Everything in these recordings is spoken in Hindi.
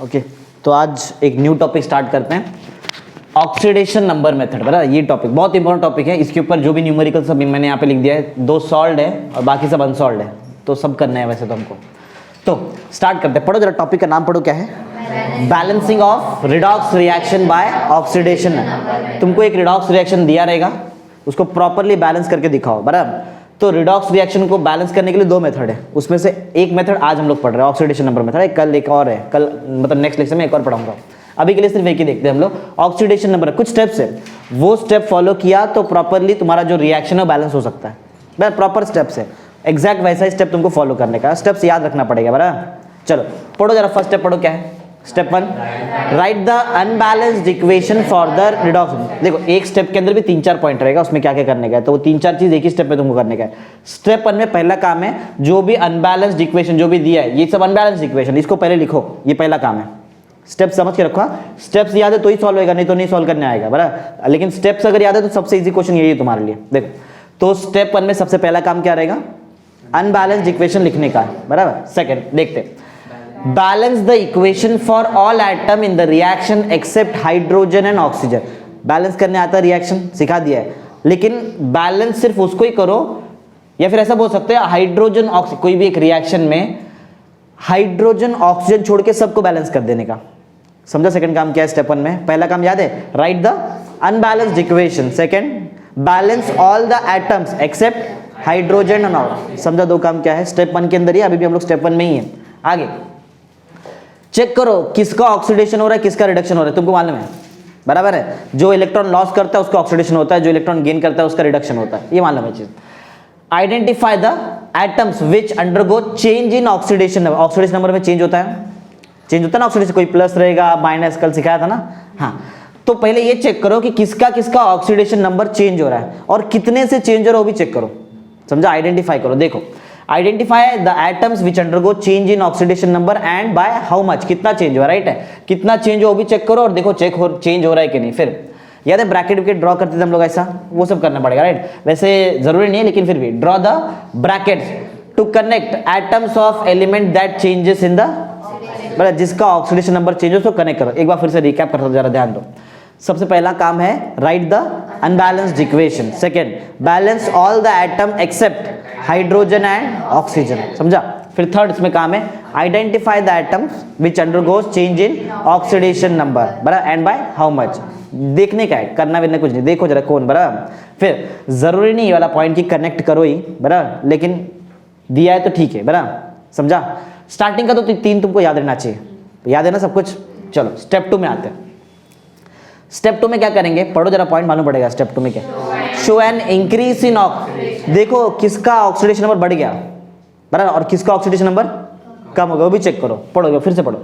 ओके, तो आज एक न्यू टॉपिक स्टार्ट करते हैं, ऑक्सीडेशन नंबर मेथड। बराबर, ये टॉपिक बहुत इंपॉर्टेंट टॉपिक है। इसके ऊपर जो भी न्यूमेरिकल सब मैंने यहाँ पे लिख दिया है, 2 सॉल्व है और बाकी सब अनसॉल्व है, तो सब करना है वैसे तो हमको। तो स्टार्ट करते हैं, पढ़ो जरा, टॉपिक का नाम पढ़ो, क्या है? Balancing of redox reaction by oxidation. तुमको एक रिडॉक्स रिएक्शन दिया रहेगा, उसको प्रॉपरली बैलेंस करके दिखाओ। बराबर, तो रिडॉक्स रिएक्शन को बैलेंस करने के लिए 2 मेथड है, उसमें से एक मेथड आज हम लोग पढ़ रहे हैं, ऑक्सीडेशन नंबर मेथड है। कल एक और है, कल मतलब नेक्स्ट लेक्चर में एक और पढ़ाऊंगा। अभी के लिए सिर्फ एक ही देखते हैं हम लोग। ऑक्सीडेशन नंबर कुछ स्टेप्स है, वो स्टेप फॉलो किया तो प्रॉपरली तुम्हारा जो रिएक्शन है बैलेंस हो सकता है। बस प्रॉपर स्टेप्स है, एग्जैक्ट वैसा ही स्टेप तुमको फॉलो करने का, स्टेप्स याद रखना पड़ेगा। बराबर, चलो पढ़ो जरा, फर्स्ट स्टेप पढ़ो, क्या है? Step 1, right the unbalanced equation for the redox. देखो, एक स्टेप के अंदर भी 3-4 पॉइंट रहेगा, उसमें क्या क्या करने का है, तो वो 3-4 चीज एक ही स्टेप में तुमको करने का है। स्टेप 1 में पहला काम है, जो भी अनबैलेंस्ड इक्वेशन जो भी दिया है, ये सब अनबैलेंस्ड इक्वेशन, इसको पहले लिखो, ये पहला काम है। स्टेप समझ के रखो, स्टेप्स याद है तो ही सॉल्व होगा, नहीं तो नहीं सॉल्व करने आएगा। बराबर, लेकिन स्टेप्स अगर याद है तो सबसे इजी क्वेश्चन यही है तुम्हारे लिए। देखो, तो स्टेप 1 में सबसे पहला काम क्या रहेगा? अनबैलेंस्ड इक्वेशन लिखने का है। बराबर, सेकंड देखते हैं, balance the equation for all atom in the reaction except hydrogen and oxygen. Balance करने आता है, रिएक्शन सिखा दिया है, लेकिन बैलेंस सिर्फ उसको ही करो, या फिर ऐसा बोल सकते हैं हाइड्रोजन ऑक्सीजन, कोई भी एक रिएक्शन में हाइड्रोजन ऑक्सीजन छोड़ के सबको बैलेंस कर देने का। समझा सेकंड काम क्या है स्टेप 1 में? पहला काम याद है, write the unbalanced equation. Second, balance all the atoms except hydrogen and oxygen. समझा दो काम क्या है स्टेप 1 के अंदर ही, अभी भी हम लोग स्टेप 1 में ही है। आगे चेक करो किसका ऑक्सीडेशन हो रहा है, किसका रिडक्शन हो रहा है, तुमको मालूम है। बराबर है, जो इलेक्ट्रॉन लॉस करता है उसका ऑक्सीडेशन होता है, जो इलेक्ट्रॉन गेन करता है उसका रिडक्शन होता है, ये मालूम है चीज। Identify the atoms which undergo change in oxidation number. Oxidation number में चेंज होता है ना ऑक्सीडेशन, कोई प्लस रहेगा माइनस, कल सिखाया था ना। हाँ, तो पहले ये चेक करो कि किसका किसका ऑक्सीडेशन नंबर चेंज हो रहा है और कितने से चेंज हो रहा है वो भी चेक करो। समझा, आइडेंटिफाई करो। देखो, identify the atoms which undergo change in oxidation number and by how much, कितना चेंज हुआ, राइट है, कितना चेंज हो वो भी चेक करो और देखो चेंज हो रहा है कि नहीं। फिर याद है ब्रैकेट विकेट ड्रॉ करते थे हम लोग, ऐसा वो सब करना पड़ेगा, राइट। वैसे जरूरी नहीं है, लेकिन फिर भी draw the brackets to connect atoms of element that changes in the, मतलब जिसका ऑक्सीडेशन नंबर चेंज हो उसको कनेक्ट करो। एक बार फिर से रिकैप करता हूं, जरा ध्यान दो। सबसे पहला काम है write the unbalanced equation. Second, balance all the atom except hydrogen and oxygen. समझा। फिर थर्ड इसमें काम है identify the atoms which undergoes change in oxidation number, बराबर, एंड बाय हाउ मच। देखने का है, करना भी नहीं, कुछ नहीं, देखो जरा कौन। बराबर, फिर जरूरी नहीं ये वाला पॉइंट की कनेक्ट करो ही, बराबर, लेकिन दिया है तो ठीक है। बराबर, समझा। स्टार्टिंग का तो 3 तुमको याद रहना चाहिए, याद है ना सब कुछ। चलो स्टेप 2 में आते हैं। स्टेप 2 में क्या करेंगे, पढ़ो जरा, पॉइंट मालूम पड़ेगा। स्टेप 2 में क्या, शो एन इंक्रीज इन देखो किसका ऑक्सीडेशन नंबर बढ़ गया, बराबर, और किसका ऑक्सीडेशन नंबर कम हो गया वो भी चेक करो। पढ़ो, फिर से पढ़ो।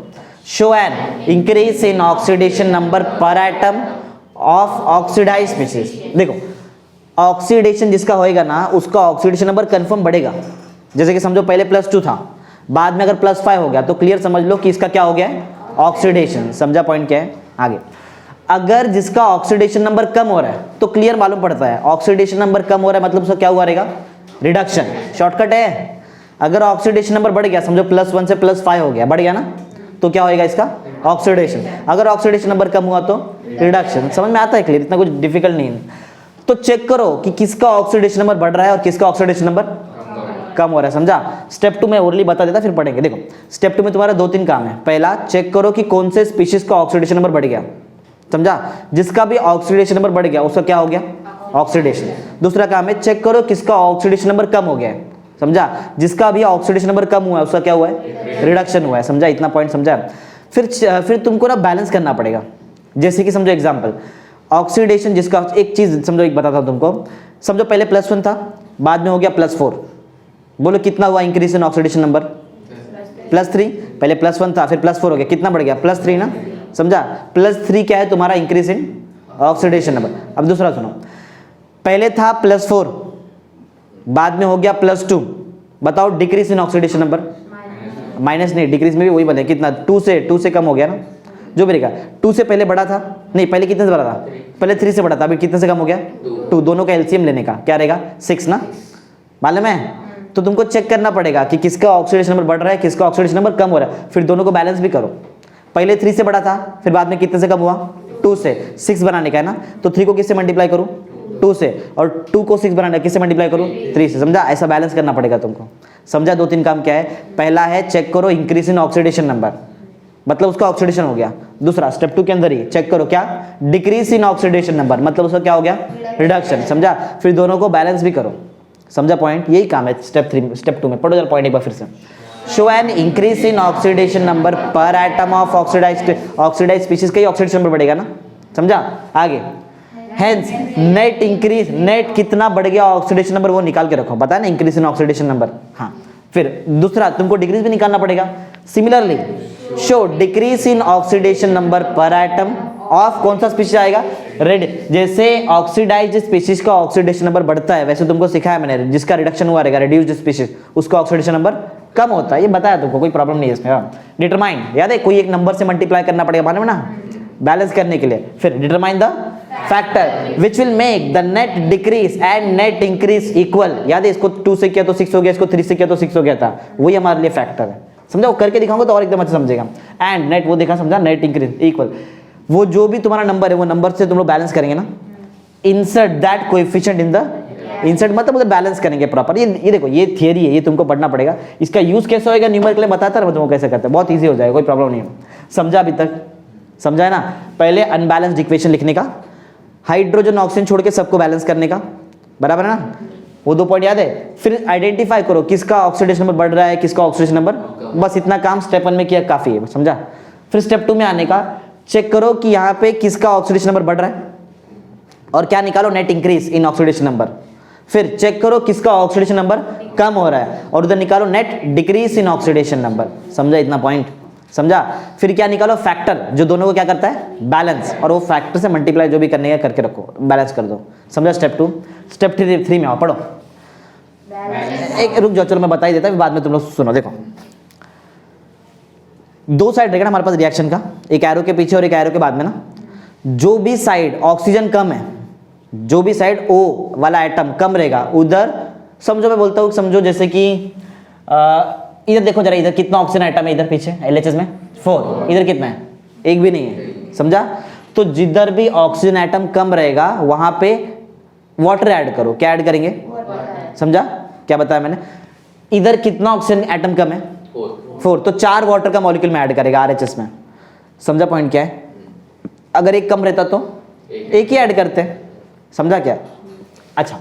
Show an increase in oxidation number पर एटम ऑफ ऑक्सीडाइज्ड स्पीशीज। देखो, ऑक्सीडेशन जिसका होएगा ना उसका ऑक्सीडेशन नंबर कंफर्म बढ़ेगा। जैसे कि समझो पहले +2 था, बाद में अगर +5 हो गया तो क्लियर समझ लो कि इसका क्या हो गया है, ऑक्सीडेशन। समझा पॉइंट क्या है। आगे, अगर जिसका ऑक्सीडेशन नंबर कम हो रहा है तो क्लियर मालूम पड़ता है ऑक्सीडेशन नंबर कम हो रहा है मतलब उसका क्या हुआ रहेगा, रिडक्शन। शॉर्टकट है। अगर ऑक्सीडेशन नंबर बढ़ गया, समझो +1 से +5 हो गया, बढ़ गया ना, तो क्या होएगा इसका, ऑक्सीडेशन। अगर ऑक्सीडेशन नंबर कम हुआ तो रिडक्शन। समझ में आता है क्लियर, इतना कुछ डिफिकल्ट नहीं है। तो चेक करो कि किसका ऑक्सीडेशन नंबर बढ़ रहा है और किसका ऑक्सीडेशन नंबर कम हो रहा है। समझा। स्टेप 2 में ओरली बता देता, फिर पढ़ेंगे। देखो, स्टेप 2 में तुम्हारा 2-3 काम है। पहला, चेक करो कि कौन से स्पीशीज का ऑक्सीडेशन नंबर बढ़ गया। समझा, जिसका भी ऑक्सीडेशन नंबर बढ़ गया उसका क्या हो गया, ऑक्सीडेशन। दूसरा काम है, चेक करो किसका ऑक्सीडेशन नंबर कम हो गया है। समझा, जिसका भी ऑक्सीडेशन नंबर कम हुआ है उसका क्या हुआ है, रिडक्शन हुआ है। समझा, इतना पॉइंट समझा। फिर तुमको ना बैलेंस करना पड़ेगा। जैसे कि समझो एग्जांपल, ऑक्सीडेशन जिसका, एक चीज समझो, एक बताता हूं तुमको। समझो पहले +1 था, बाद में हो गया +4, बोलो कितना हुआ इंक्रीज इन ऑक्सीडेशन नंबर, +3। पहले +1 था, फिर +4 हो गया, कितना बढ़ गया, +3 ना। समझा, +3 क्या है तुम्हारा, इंक्रीज इन ऑक्सीडेशन नंबर। अब दूसरा सुनो, पहले था +4, बाद में हो गया +2, बताओ decrease in oxidation number, minus नहीं, डिक्रीज में भी वही बने, कितना, 2 से कम हो गया ना, जो भी रहेगा। 2 से पहले बड़ा था, नहीं पहले कितने से बड़ा था, पहले 3 से बड़ा था, अभी कितने से कम हो गया, 2। दोनों का एलसीएम लेने का क्या रहेगा, 6 ना, मालूम है। तो तुमको चेक करना पड़ेगा कि किसका ऑक्सीडेशन नंबर बढ़ रहा है, किसका ऑक्सीडेशन नंबर कम हो रहा है, फिर दोनों को बैलेंस भी करो। पहले 3 से बड़ा था, फिर बाद में कितने से कम हुआ, 2 से। 6 बनाने का है ना, तो 3 को किससे मल्टीप्लाई करूं, 2 से, और 2 को 6 बनाने का किससे मल्टीप्लाई करूं, 3 से। समझा, ऐसा बैलेंस करना पड़ेगा तुमको। समझा, 2-3 काम क्या है, पहला है चेक करो इंक्रीज इन ऑक्सीडेशन नंबर, मतलब उसका ऑक्सीडेशन हो गया। दूसरा स्टेप 2 के अंदर ही चेक करो क्या, डिक्रीज इन ऑक्सीडेशन नंबर, मतलब उसका क्या हो गया, रिडक्शन। समझा, फिर दोनों को बैलेंस भी करो। समझा पॉइंट, यही काम है स्टेप 2 में। पढ़ो जरा पॉइंट एक बार फिर से। Show an increase in oxidation number पर एटम ऑफ ऑक्सीडाइज्ड स्पीशीज का ही ऑक्सीडेशन नंबर बढ़ेगा ना। समझा, आगे हेंस नेट इंक्रीज, नेट कितना बढ़ गया ऑक्सीडेशन नंबर वो निकाल के रखो, पता है ना, इंक्रीज इन ऑक्सीडेशन नंबर। हाँ, फिर दूसरा तुमको डिक्रीज भी निकालना पड़ेगा। Similarly show decrease in oxidation number पर एटम ऑफ कौन सा स्पीशीज आएगा, रेड। जैसे ऑक्सीडाइज्ड स्पीशीज का ऑक्सीडेशन नंबर बढ़ता है, वैसे तुमको सिखाया मैंने, जिसका रिडक्शन हुआ रहेगा रिड्यूस्ड स्पीशीज, उसका ऑक्सीडेशन नंबर कम होता है, ये बताया तुमको, कोई प्रॉब्लम नहीं है इसमें। डिटरमाइन, याद है, कोई एक नंबर से मल्टीप्लाई करना पड़ेगा मालूम है ना, बैलेंस करने के लिए। फिर determine the factor which will make the net decrease and net increase equal. याद है, इसको 2 से किया तो 6 हो गया, इसको 3 से किया तो 6 हो गया था, वही हमारे लिए फैक्टर है। समझा, वो करके दिखाऊंगा तो और एकदम अच्छे समझेगा। एंड नेट वो देखा, समझा, नेट इंक्रीज इक्वल, वो जो भी तुम्हारा नंबर है वो नंबर से तुम लोग बैलेंस करेंगे ना, insert that coefficient in the, insert मतलब उधर बैलेंस करेंगे प्रॉपर। ये देखो, ये थियरी है, ये तुमको पढ़ना पड़ेगा। इसका यूज कैसे होएगा न्यूमेरिकल बताता है, तुमको कैसे करते हैं, बहुत इजी हो जाएगा, कोई प्रॉब्लम नहीं है। समझा अभी तक, समझा है ना। पहले अनबैलेंस्ड इक्वेशन लिखने का, हाइड्रोजन ऑक्सीजन छोड़ के सबको बैलेंस करने का, बराबर है ना, वो 2 पॉइंट याद है। फिर आइडेंटिफाई करो किसका ऑक्सीडेशन नंबर बढ़ रहा है, किसका ऑक्सीडेशन नंबर, बस इतना काम स्टेप 1 में किया, काफी है। समझा, फिर स्टेप 2 में आने का, चेक करो कि यहाँ पे किसका ऑक्सीडेशन नंबर बढ़ रहा है और क्या निकालो, net increase in oxidation number. फिर चेक करो किसका ऑक्सीडेशन नंबर कम हो रहा है और उधर निकालो net decrease in oxidation number. समझा इतना पॉइंट, समझा। फिर क्या निकालो, फैक्टर जो दोनों को क्या करता है, बैलेंस, और वो फैक्टर से मल्टीप्लाई जो भी करने का करके रखो, बैलेंस कर दो। समझा स्टेप 2। स्टेप 3 में आओ, पढ़ो। एक रुक जाओ, चलो मैं बता ही देता, बाद में तुम लोग सुनो। देखो, 2 साइड रहेगा ना हमारे पास रिएक्शन का, एक एरो के पीछे और एक एरो के बाद में ना। जो भी साइड ऑक्सीजन कम है, जो भी साइड O वाला एटम कम रहेगा, उधर समझो, मैं बोलता हूँ समझो, जैसे कि इधर देखो जरा, इधर कितना ऑक्सीजन एटम है, इधर पीछे LHS में 4, इधर कितना है, एक भी नहीं है। समझा, तो जिधर भी ऑक्सीजन एटम कम रहेगा वहां पे वाटर ऐड करो। क्या ऐड करेंगे, समझा, क्या बताया मैंने। इधर कितना ऑक्सीजन एटम कम है, 4, तो 4 वाटर का मॉलिक्यूल में ऐड करेगा RHS में। समझा पॉइंट क्या है। अगर एक कम रहता तो एक ही ऐड करते हैं। समझा क्या। अच्छा,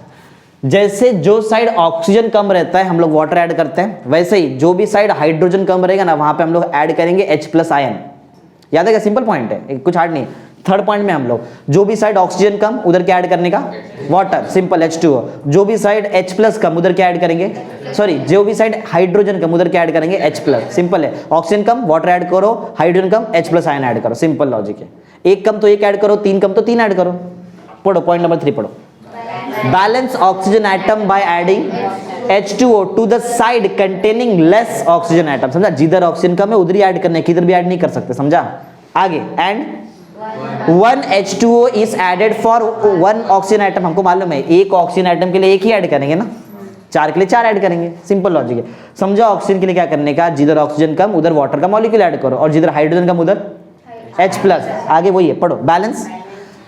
जैसे जो साइड ऑक्सीजन कम रहता है हम लोग वाटर ऐड करते हैं, वैसे ही जो भी साइड हाइड्रोजन कम रहेगा ना, वहां पे हम लोग ऐड करेंगे H+ आयन। याद है क्या, सिंपल पॉइंट है, कुछ हार्ड नहीं। थर्ड पॉइंट में हम लोग जो भी साइड ऑक्सीजन कम उधर क्या ऐड करने का, वाटर, सिंपल H2O। जो भी साइड H+ कम उधर क्या ऐड करेंगे, सॉरी, जो भी साइड हाइड्रोजन कम उधर क्या ऐड करेंगे, H+। सिंपल है, ऑक्सीजन कम वाटर ऐड करो, हाइड्रोजन कम H+ आयन ऐड करो, सिंपल लॉजिक है। एक कम तो एक ऐड करो, 3 कम तो 3 ऐड करो। पढ़ो पॉइंट नंबर 3 पढ़ो। Balance oxygen atom by adding H2O to the side containing less oxygen atom. समझा, जिधर ऑक्सीजन कम है उधर ही ऐड करना है, किधर भी ऐड नहीं कर सकते। समझा, आगे। And 1 H2O is added for 1 oxygen atom. हमको मालूम है एक ऑक्सीजन एटम के लिए एक ही ऐड करेंगे ना, 4 के लिए 4 ऐड करेंगे, सिंपल लॉजिक है। समझा, ऑक्सीजन के लिए क्या करने का, जिधर ऑक्सीजन कम उधर वाटर का मॉलिक्यूल ऐड करो, और जिधर हाइड्रोजन कम उधर H+। आगे वही है, पढ़ो। Balance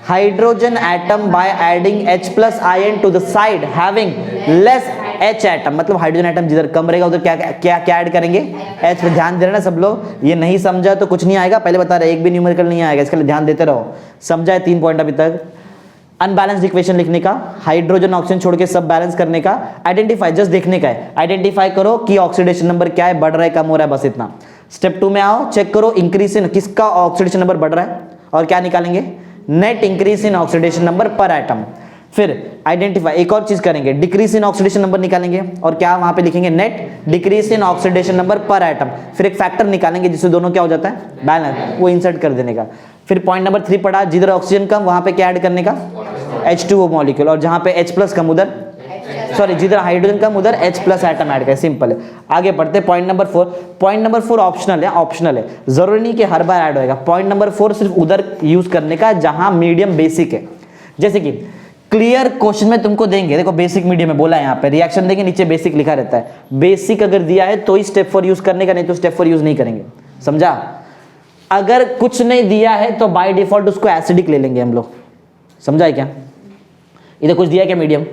hydrogen atom by adding H+ ion to the side having less H atom. मतलब हाइड्रोजन एटम जिधर कम रहेगा उधर क्या क्या क्या ऐड करेंगे, H पे। ध्यान दे रहे ना सब लोग, ये नहीं समझा तो कुछ नहीं आएगा, पहले बता रहे, एक भी न्यूमेरिकल नहीं आएगा, इसके लिए ध्यान देते रहो। समझा है 3 पॉइंट अभी तक। अनबैलेंस्ड इक्वेशन लिखने का, हाइड्रोजन ऑक्सीजन छोड़ के सब बैलेंस करने का, आइडेंटिफाई, जस्ट देखने का है, आइडेंटिफाई करो कि ऑक्सीडेशन नंबर क्या है, बढ़ रहा है कम हो रहा है, बस इतना। स्टेप 2 में आओ, चेक करो इंक्रीज इन, किसका ऑक्सीडेशन नंबर बढ़ रहा है, और क्या निकालेंगे, net increase in oxidation number पर एटम। फिर आइडेंटिफाई, एक और चीज करेंगे, डिक्रीज इन ऑक्सीडेशन नंबर निकालेंगे, और क्या वहां पे लिखेंगे, net decrease in oxidation number पर एटम। फिर एक फैक्टर निकालेंगे जिससे दोनों क्या हो जाता है, बैलेंस, वो इंसर्ट कर देने का। फिर पॉइंट नंबर 3 पढ़ा, जिधर ऑक्सीजन कम वहां पे क्या ऐड करने का, H2O मॉलिक्यूल, और जहां पे H+ कम उधर, सॉरी, जिधर हाइड्रोजन कम उधर H+ एटम ऐड करें, सिंपल है। आगे बढ़ते point number 4। Point number 4 optional है, ऑप्शनल है, जरूरी नहीं कि हर बार ऐड होएगा। पॉइंट नंबर 4 सिर्फ उधर यूज करने का जहां मीडियम बेसिक है। जैसे कि क्लियर क्वेश्चन में तुमको देंगे, देखो बेसिक मीडियम में बोला है, यहाँ पे रिएक्शन देंगे, नीचे बेसिक लिखा रहता है। बेसिक अगर दिया है तो ही स्टेप 4 यूज करने का, नहीं तो स्टेप 4 यूज नहीं करेंगे। समझा, अगर कुछ नहीं दिया है तो बाय डिफॉल्ट उसको एसिडिक ले लेंगे हम लोग, समझा है क्या? इधर कुछ दिया है क्या मीडियम,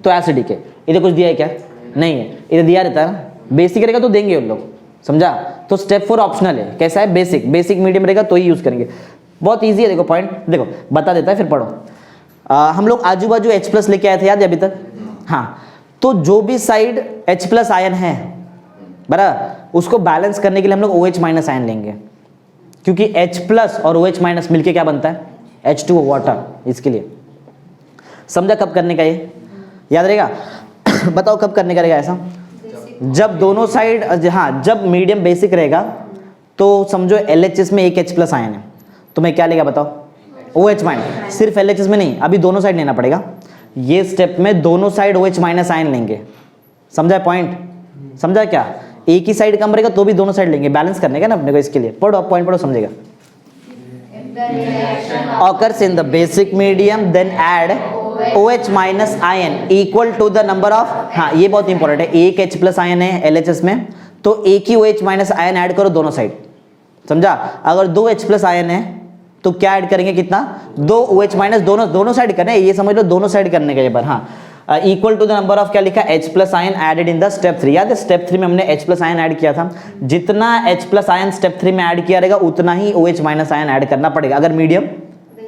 तो एसिडिक है। इधर कुछ दिया है क्या, नहीं है। इधर दिया रहता है ना, बेसिक रहेगा तो देंगे उन लोग, समझा? तो स्टेप 4 ऑप्शनल है। कैसा है, बेसिक, बेसिक मीडियम रहेगा तो ही यूज करेंगे। बहुत ईजी है, देखो पॉइंट देखो बता देता है, फिर पढ़ो। हम लोग आजू बाजू H+ लेके आए थे, याद है अभी तक? हाँ, तो जो भी साइड H+ आयन है बराबर, उसको बैलेंस करने के लिए हम लोग OH- आयन लेंगे, क्योंकि H+ और OH- मिलके क्या बनता है, H2O वाटर। इसके लिए समझा कब करने का, ये याद रहेगा? बताओ कब करने का रहेगा ऐसा? जब दोनों साइड, हाँ, जब मीडियम बेसिक रहेगा तो समझो LHS में एक H+ आयन है, तो मैं क्या लेगा बताओ, OH-। सिर्फ LHS में नहीं, अभी दोनों साइड लेना पड़ेगा। ये स्टेप में दोनों साइड OH- आयन लेंगे, समझा पॉइंट? समझा क्या? एक ही साइड कम रहेगा तो भी दोनों साइड लेंगे, बैलेंस करने का ना अपने को। इसके लिए पढ़ो, पॉइंट पढ़ो, समझेगा। occurs in the basic medium then add OH- ion equal to the number of, हाँ ये बहुत इंपॉर्टेंट है, एक H+ आयन है LHS में तो एक ही OH- आयन ऐड करो दोनों साइड, समझा? अगर दो H+ आयन है तो क्या ऐड करेंगे, कितना, 2 OH- दोनों साइड करने, ये समझ लो दोनों साइड करने का ये बार। हाँ, equal to the number of क्या लिखा, H+ ion added in the step 3। याद है स्टेप 3 में हमने H+ आयन ऐड किया था, जितना H+ आयन स्टेप 3 में ऐड किया रहेगा उतना ही OH- आयन ऐड करना पड़ेगा, अगर मीडियम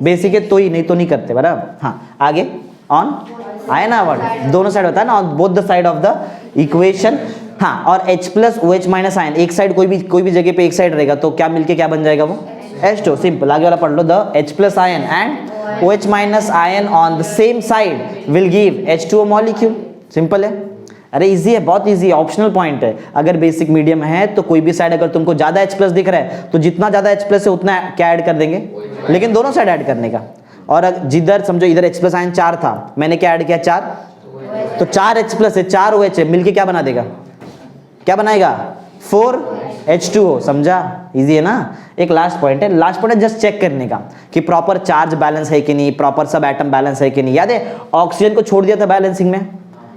बेसिक है तो ही, नहीं तो नहीं करते बराबर। हाँ आगे, ऑन आया ना वर्ड, दोनों साइड होता है ना, on both the side of the equation. हाँ, और H+ OH- आयन एक साइड, कोई भी जगह पे एक साइड रहेगा तो क्या मिलके क्या बन जाएगा वो, H2। सिंपल, आगे वाला पढ़ लो, the H+ ion and OH- ion on the same side will give H2O molecule. Simple है, अरे इजी है, बहुत इजी है, ऑप्शनल पॉइंट है। अगर बेसिक मीडियम है तो कोई भी साइड अगर तुमको ज्यादा H+ दिख रहा है तो जितना ज्यादा H+ है उतना क्या ऐड कर देंगे, लेकिन दोनों साइड ऐड करने का। और जिधर समझो इधर H+ आयन 4 था, मैंने क्या ऐड किया, 4, तो 4 H+ है, 4 OH है, मिलके क्या बना देगा, क्या बनाएगा, 4 H2O। समझा, इजी है ना? एक लास्ट पॉइंट है, लास्ट पॉइंट है जस्ट चेक करने का कि प्रॉपर चार्ज बैलेंस है कि नहीं, प्रॉपर सब एटम बैलेंस है कि नहीं। याद है ऑक्सीजन को छोड़ दिया था बैलेंसिंग में,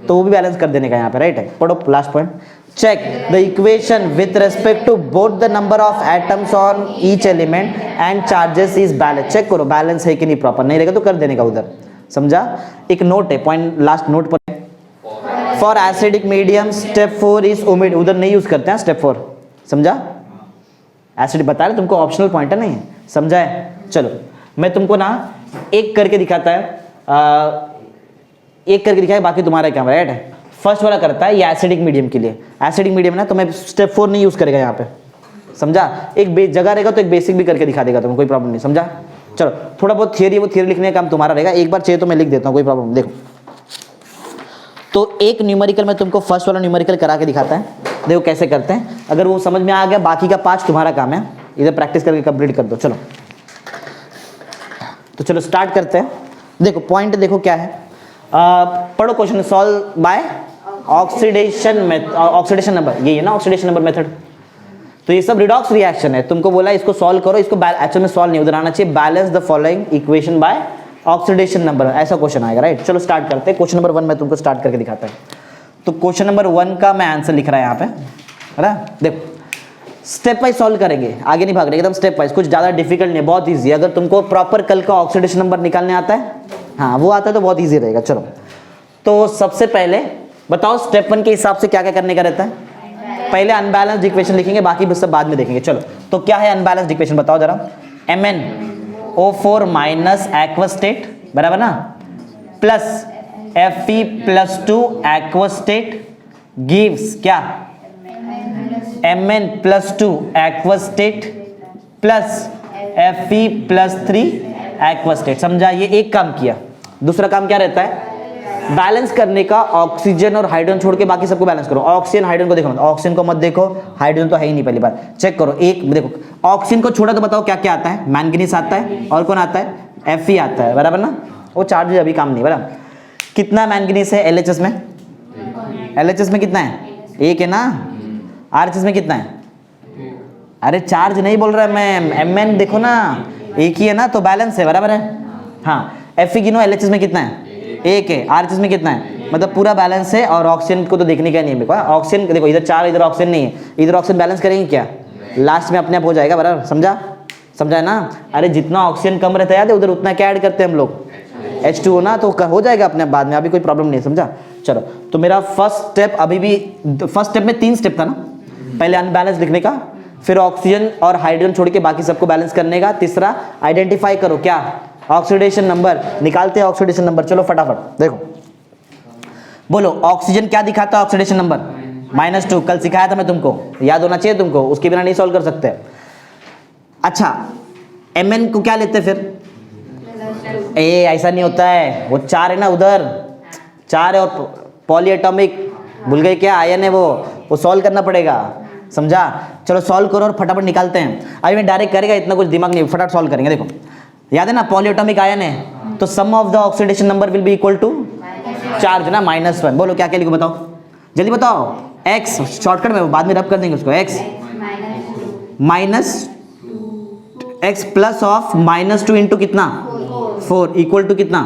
तो वो भी बैलेंस कर देने का यहाँ पे, राइट है? पढ़ो last point, check the equation with respect to both the number of atoms on each element and charges is balance. Check करो बैलेंस है कि नहीं, प्रॉपर नहीं रहेगा तो कर देने का उधर, समझा? एक नोट है, पॉइंट लास्ट नोट पर, for acidic medium step 4 is omit, उधर नहीं यूज करते हैं स्टेप 4, समझा? एसिड बता रहे तुमको, ऑप्शनल पॉइंट है, नहीं समझा है? चलो मैं तुमको ना एक करके दिखाता है, एक करके दिखाया, बाकी तुम्हारा काम, राइट है? फर्स्ट वाला करता है ये एसिडिक मीडियम के लिए, एसिडिक मीडियम ना तो मैं स्टेप 4 नहीं यूज करेगा यहाँ पे, समझा? एक जगह रहेगा तो एक बेसिक भी करके दिखा देगा तुम्हें, कोई प्रॉब्लम नहीं, समझा? चलो थोड़ा बहुत थियरी, वो थियरी लिखने का काम तुम्हारा रहेगा, एक बार चाहिए तो मैं लिख देता हूँ, कोई प्रॉब्लम। देखो तो एक न्यूमेरिकल मैं तुमको फर्स्ट वाला न्यूमेरिकल करा के दिखाता है, देखो कैसे करते हैं। अगर वो समझ में आ गया, बाकी का 5 तुम्हारा काम है, इधर प्रैक्टिस करके कंप्लीट कर दो। चलो तो चलो स्टार्ट करते हैं। देखो पॉइंट देखो क्या है, पढ़ो question, solve by oxidation number, ये है ना ऑक्सीडेशन नंबर मेथड। तो ये सब रिडॉक्स रिएक्शन है, तुमको बोला इसको सॉल्व करो, इसको एक्चुअल में सॉल्व नहीं, उधर आना चाहिए balance the following equation by oxidation number, ऐसा क्वेश्चन आएगा, राइट? चलो स्टार्ट करते हैं। क्वेश्चन नंबर 1 मैं तुमको स्टार्ट करके दिखाता हूं। तो क्वेश्चन नंबर 1 का मैं आंसर लिख रहा है यहाँ पे, है ना? देखो स्टेप वाइज सॉल्व करेंगे, आगे नहीं भाग रहे, एकदम स्टेप वाइज, कुछ ज्यादा डिफिकल्ट नहीं, बहुत ईजी। अगर तुमको प्रॉपर कल का ऑक्सीडेशन नंबर निकालने आता है, हाँ वो आता है तो बहुत ईजी रहेगा। चलो तो सबसे पहले बताओ स्टेप 1 के हिसाब से क्या क्या करने का रहता है। पहले अनबैलेंस्ड इक्वेशन लिखेंगे, बाकी सब बाद में देखेंगे। चलो तो क्या है अनबैलेंस्ड इक्वेशन, बताओ जरा। MnO4 माइनस एक्वस स्टेट, बराबर ना, plus Fe+2 aqueous state gives क्या, Mn+2 aqueous state plus Fe+3 aqueous state. समझा? ये एक काम किया। दूसरा काम क्या रहता है, बैलेंस करने का। ऑक्सीजन और हाइड्रोजन छोड़ के बाकी सबको बैलेंस करो। ऑक्सीजन हाइड्रोजन को देखो, ऑक्सीजन को मत देखो, हाइड्रोजन तो है ही नहीं, पहली बार चेक करो। एक देखो ऑक्सीजन को छोड़ा तो बताओ क्या क्या आता है, मैंगनीज आता है, और कौन आता है, Fe आता है, बराबर ना? वो चार्ज अभी काम नहीं, बराबर। कितना मैंगनीज है LHS में, LHS में कितना है, एक है ना। RHS में कितना है, अरे चार्ज नहीं बोल रहा मैं, Mn देखो ना, एक ही है ना, तो बैलेंस है, बराबर है। हाँ Fe गिनो, LHS में कितना है, एक है, RHS में कितना है, मतलब पूरा बैलेंस है। और ऑक्सीजन को तो देखने का नहीं है मेरे को, ऑक्सीजन देखो इधर 4, इधर ऑक्सीजन नहीं है, इधर ऑक्सीजन बैलेंस करेंगे क्या, लास्ट में अपने आप हो जाएगा, बराबर। समझा? समझा है ना? अरे जितना ऑक्सीजन कम रहता है याद है उधर उतना क्या ऐड करते हैं हम लोग, H2O ना, तो हो जाएगा अपने बाद में, अभी कोई प्रॉब्लम नहीं है, समझा? चलो, तो मेरा फर्स्ट स्टेप अभी भी, फर्स्ट स्टेप में 3 स्टेप था ना, पहले अनबैलेंस लिखने का, फिर ऑक्सीजन और हाइड्रोजन छोड़ के बाकी सबको बैलेंस करने का, तीसरा आइडेंटिफाई करो क्या, ऑक्सीडेशन नंबर, निकालते हैं ऑक्सीडेशन नंबर। चलो फटाफट देखो, बोलो ऑक्सीजन क्या दिखाता है ऑक्सीडेशन नंबर, -2, कल सिखाया था मैं तुमको, याद होना चाहिए तुमको, उसके बिना नहीं सॉल्व कर सकते। अच्छा, Mn को क्या लेते फिर, ऐसा नहीं होता है, वो 4 है ना उधर, 4 है, और पॉलीएटॉमिक भूल गए क्या, आयन है वो सॉल्व करना पड़ेगा, समझा? चलो सॉल्व करो और फटाफट निकालते हैं। अभी मैं डायरेक्ट करेगा, इतना कुछ दिमाग नहीं, फटाफट सॉल्व करेंगे। देखो याद है ना, पॉलीएटॉमिक आयन है, तो sum of the oxidation number will be equal to charge ना, -1। बोलो क्या क्या लिखो, बताओ जल्दी बताओ। x शॉर्टकट में, बाद में रब कर देंगे उसको, x minus x plus of -2 into कितना 4 इक्वल टू कितना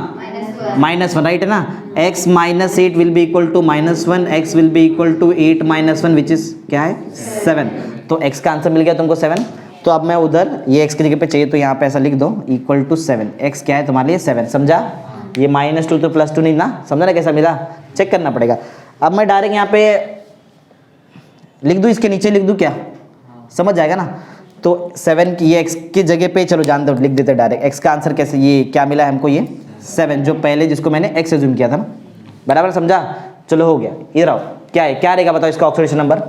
-1, राइट है ना? x minus 8 will be equal to -1, x will be equal to 8 minus 1 which is क्या है 7। तो x का आंसर मिल गया तुमको 7। तो अब मैं उधर ये x की जगह पे चाहिए तो यहाँ पे ऐसा लिख दो इक्वल टू 7। x क्या है तुम्हारे लिए 7, समझा? ये -2 तो +2 नहीं ना, समझा ना कैसा मिला, चेक करना पड़ेगा। अब मैं डायरेक्ट यहाँ पे लिख दूँ, इसके नीचे लिख दूँ क्या, समझ जाएगा ना? तो 7 की ये x की जगह पे चलो जान दो, लिख देते डायरेक्ट। x का आंसर कैसे, ये क्या मिला हमको, ये 7, जो पहले जिसको मैंने x एज्यूम किया था ना, बराबर, समझा? चलो हो गया। इधर आओ, क्या है, क्या रहेगा बताओ इसका ऑक्सीडेशन नंबर,